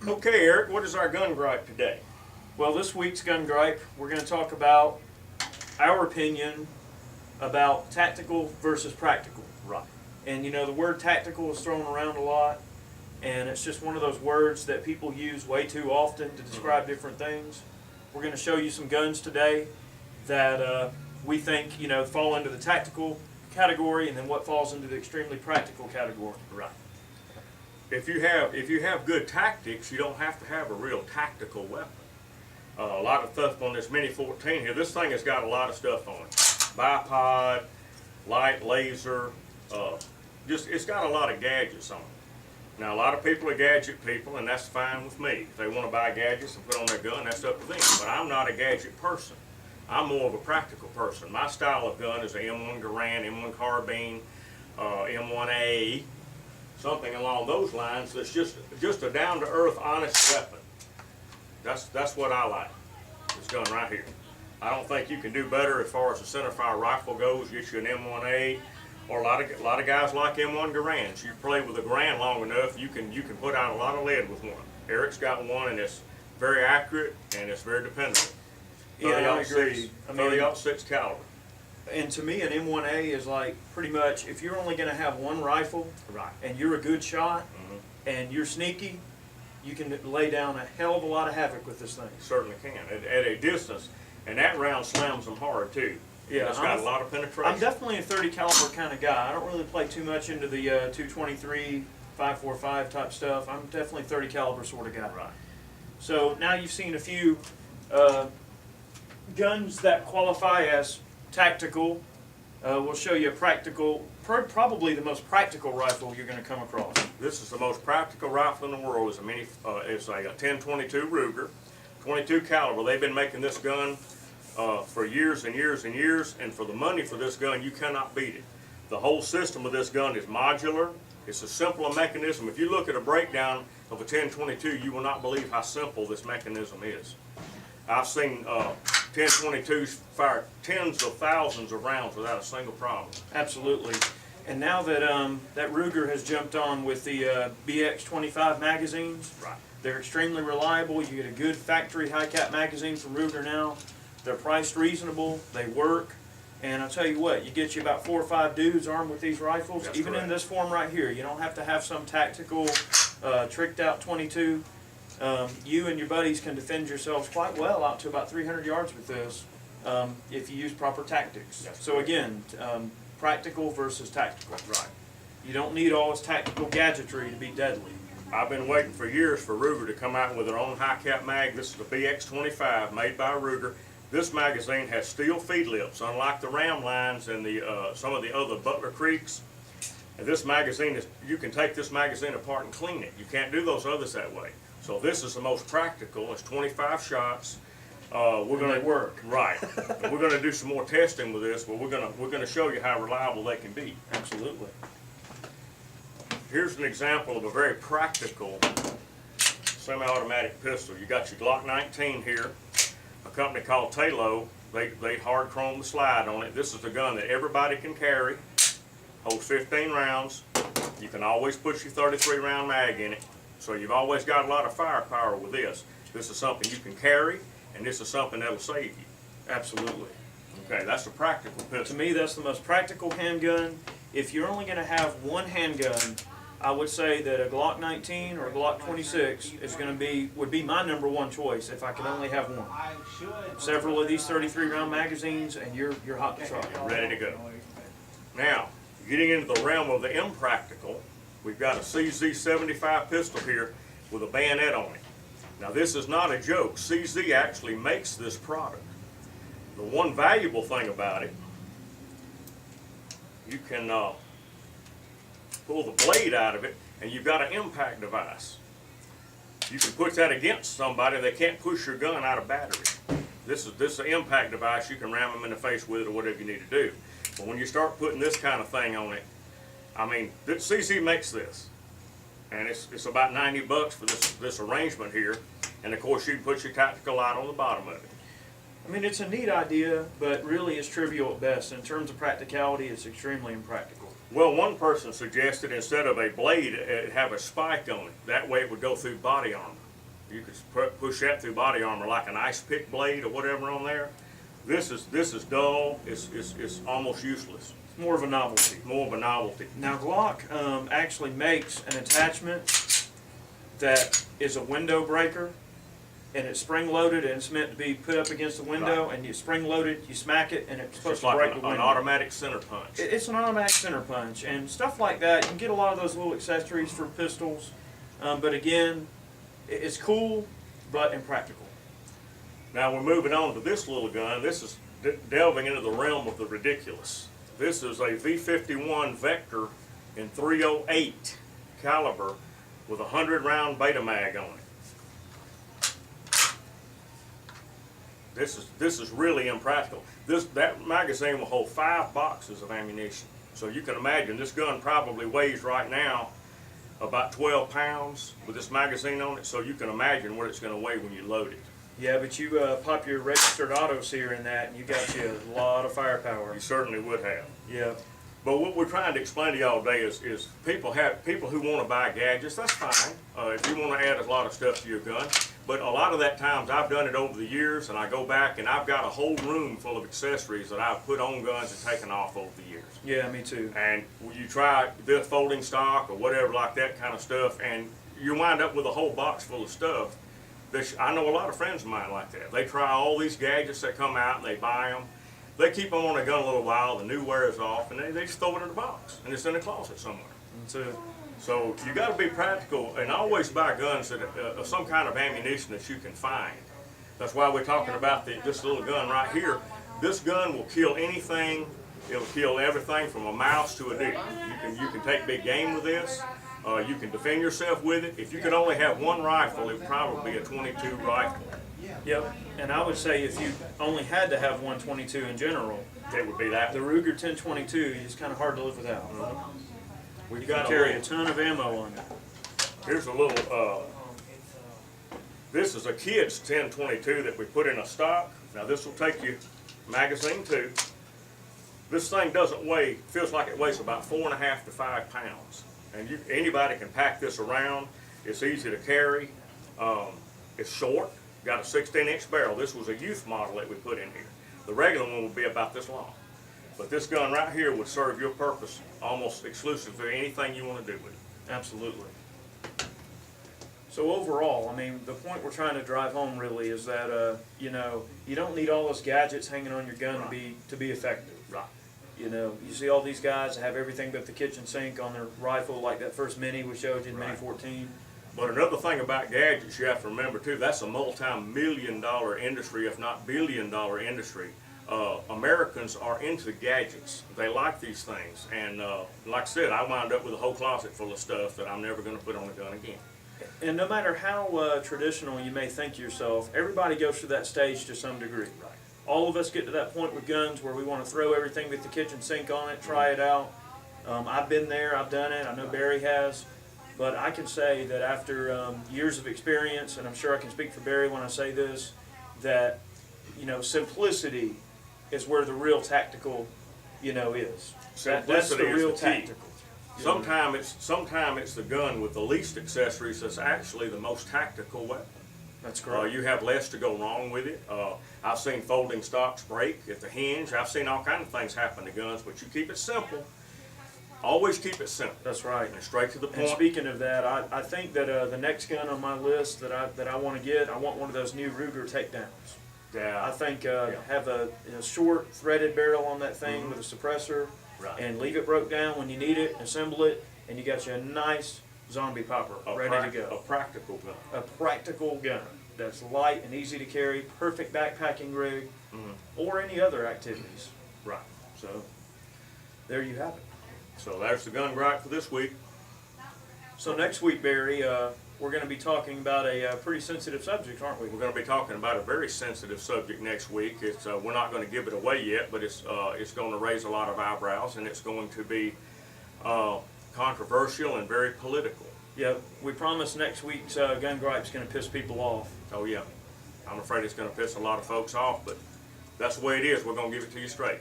Okay, Eric, what is our gun gripe today? Well, this week's gun gripe, we're going to talk about our opinion about tactical versus practical. Right. And you know, the word tactical is thrown around a lot, and it's just one of those words that people use way too often to describe different things. We're going to show you some guns today that we think, fall into the tactical category, and then what falls into the extremely practical category. Right. If you have good tactics, you don't have to have a real tactical weapon. A lot of stuff on this Mini 14 here. This thing has got a lot of stuff on it. Bipod, light laser, it's got a lot of gadgets on it. Now, a lot of people are gadget people, and that's fine with me. If they want to buy gadgets and put on their gun, that's up to them. But I'm not a gadget person. I'm more of a practical person. My style of gun is a M1 Garand, M1 carbine, M1A, something along those lines. That's just a down-to-earth, honest weapon. That's what I like. This gun right here. I don't think you can do better as far as the centerfire rifle goes. Get you an M1A, or a lot of guys like M1 Garands. You play with a Garand long enough, you can put out a lot of lead with one. Eric's got one, and it's very accurate and it's very dependable. Yeah, I agree. 30-06 caliber. And to me, an M1A is like pretty much, if you're only going to have one rifle, Right. and you're a good shot, and you're sneaky, you can lay down a hell of a lot of havoc with this thing. Certainly can at a distance, and that round slams them hard too. Yeah, It's got a lot of penetration. I'm definitely a 30 caliber kind of guy. I don't really play too much into the 223, 545 type stuff. I'm definitely 30 caliber sort of guy. Right. So now you've seen a few guns that qualify as tactical. We'll show you a practical, probably the most practical rifle you're going to come across. This is the most practical rifle in the world. It's a 1022 Ruger, 22 caliber. They've been making this gun for years and years and years, and for the money for this gun, you cannot beat it. The whole system of this gun is modular. It's a simple mechanism. If you look at a breakdown of a 1022, you will not believe how simple this mechanism is. I've seen 1022s fire tens of thousands of rounds without a single problem. Absolutely. And now that that Ruger has jumped on with the BX25 magazines, Right. They're extremely reliable. You get a good factory high cap magazine from Ruger now. They're priced reasonable. They work. And I'll tell you what, you get you about 4 or 5 dudes armed with these rifles, That's even correct. in this form right here. You don't have to have some tactical, tricked out 22. You and your buddies can defend yourselves quite well out to about 300 yards with this if you use proper tactics. That's so correct. again, practical versus tactical. Right. You don't need all this tactical gadgetry to be deadly. I've been waiting for years for Ruger to come out with their own high cap mag. This is the BX25 made by Ruger. This magazine has steel feed lips, unlike the Ram lines and the some of the other Butler Creeks. And this magazine you can take this magazine apart and clean it. You can't do those others that way. So this is the most practical. It's 25 shots. We're going to work. Right. We're going to do some more testing with this, but we're going to show you how reliable they can be. Absolutely. Here's an example of a very practical semi-automatic pistol. You got your Glock 19 here. A company called Talo, they hard chrome the slide on it. This is a gun that everybody can carry. Holds 15 rounds. You can always put your 33 round mag in it. So you've always got a lot of firepower with this. This is something you can carry, and this is something that'll save you. Absolutely. Okay, that's a practical To pistol. me, that's the most practical handgun. If you're only going to have one handgun, I would say that a Glock 19 or a Glock 26 would be my #1 choice if I could only have one. Several of these 33 round magazines, and you're hot to trot. Ready to go. Now, getting into the realm of the impractical, we've got a CZ75 pistol here with a bayonet on it. Now, this is not a joke. CZ actually makes this product. The one valuable thing about it, you can pull the blade out of it, and you've got an impact device. You can put that against somebody, they can't push your gun out of battery. This is an impact device. You can ram them in the face with it or whatever you need to do. But when you start putting this kind of thing on it, I mean, CZ makes this, and it's about 90 bucks for this arrangement here. And of course, you can put your tactical light on the bottom of it. I mean, it's a neat idea, but really it's trivial at best. In terms of practicality, it's extremely impractical. Well, one person suggested instead of a blade, it have a spike on it. That way it would go through body armor. You could push that through body armor like an ice pick blade or whatever on there. This is dull. It's almost useless. It's more of a novelty. More of a novelty. Now Glock actually makes an attachment that is a window breaker, and it's spring loaded, and it's meant to be put up against the window, Right. and you spring load it, you smack it, and it's supposed It's to like break an the window. automatic center punch. It's an automatic center punch, and stuff like that. You can get a lot of those little accessories for pistols, but again, it's cool, but impractical. Now we're moving on to this little gun. This is delving into the realm of the ridiculous. This is a V51 Vector in .308 caliber with a 100-round Betamax on it. This is really impractical. That magazine will hold 5 boxes of ammunition. So you can imagine this gun probably weighs right now about 12 pounds with this magazine on it. So you can imagine what it's going to weigh when you load it. Yeah, but you pop your registered auto sear in that, and you got you a lot of firepower. You certainly would have. Yeah. But what we're trying to explain to y'all today is people who want to buy gadgets. That's fine if you want to add a lot of stuff to your gun. But a lot of that times I've done it over the years, and I go back and I've got a whole room full of accessories that I've put on guns and taken off over the years. Yeah, me too. And you try this folding stock or whatever like that kind of stuff, and you wind up with a whole box full of stuff. I know a lot of friends of mine like that. They try all these gadgets that come out and they buy them. They keep them on their gun a little while, the new wears off, and they just throw it in a box, and it's in a closet somewhere. That's it. So you got to be practical and always buy guns that some kind of ammunition that you can find. That's why we're talking about this little gun right here. This gun will kill anything. It'll kill everything from a mouse to a deer. You can take big game with this. You can defend yourself with it. If you could only have one rifle, it would probably be a .22 rifle. Yep. And I would say if you only had to have 122 in general, It would be that. the Ruger 1022 is kind of hard to live without. We You got can carry a ton of ammo on it. Here's a little. This is a kid's 1022 that we put in a stock. Now this will take you magazine too. This thing doesn't weigh. Feels like it weighs about 4.5 to 5 pounds. And anybody can pack this around. It's easy to carry. It's short. Got a 16-inch barrel. This was a youth model that we put in here. The regular one would be about this long. But this gun right here would serve your purpose almost exclusively for anything you want to do with it. Absolutely. So overall, I mean, the point we're trying to drive home really is that you know, you don't need all those gadgets hanging on your gun to be effective. Right. You know, you see all these guys that have everything but the kitchen sink on their rifle, like that first Mini we showed you, the Mini Right. 14. But another thing about gadgets you have to remember too, that's a multi-million-dollar industry, if not billion-dollar industry. Americans are into gadgets. They like these things. And like I said, I wound up with a whole closet full of stuff that I'm never going to put on a gun again. And no matter how traditional you may think yourself, everybody goes through that stage to some degree. Right. All of us get to that point with guns where we want to throw everything with the kitchen sink on it, try it out. I've been there, I've done it, I know Barry has. But I can say that after years of experience, and I'm sure I can speak for Barry when I say this, that, you know, simplicity is where the real tactical, you know, is. That's the Simplicity is real the key. tactical. Sometimes it's the gun with the least accessories that's actually the most tactical weapon. That's correct. You have less to go wrong with it. I've seen folding stocks break at the hinge. I've seen all kinds of things happen to guns, but you keep it simple. Always keep it simple. That's right. And straight to the And point. speaking of that, I think that the next gun on my list that I want to get, I want one of those new Ruger takedowns. Yeah. I think have a short threaded barrel on that thing with a suppressor, Right. and leave it broke down when you need it, assemble it, and you got you a nice zombie popper ready to A go. practical gun. A practical gun that's light and easy to carry, perfect backpacking rig, or any other activities. Right. So there you have it. So there's the gun gripe for this week. So next week, Barry, we're going to be talking about a pretty sensitive subject, aren't we? We're going to be talking about a very sensitive subject next week. It's we're not going to give it away yet, but it's going to raise a lot of eyebrows, and it's going to be controversial and very political. Yeah, we promise next week's gun gripe's going to piss people off. Oh yeah, I'm afraid it's going to piss a lot of folks off, but that's the way it is. We're going to give it to you straight.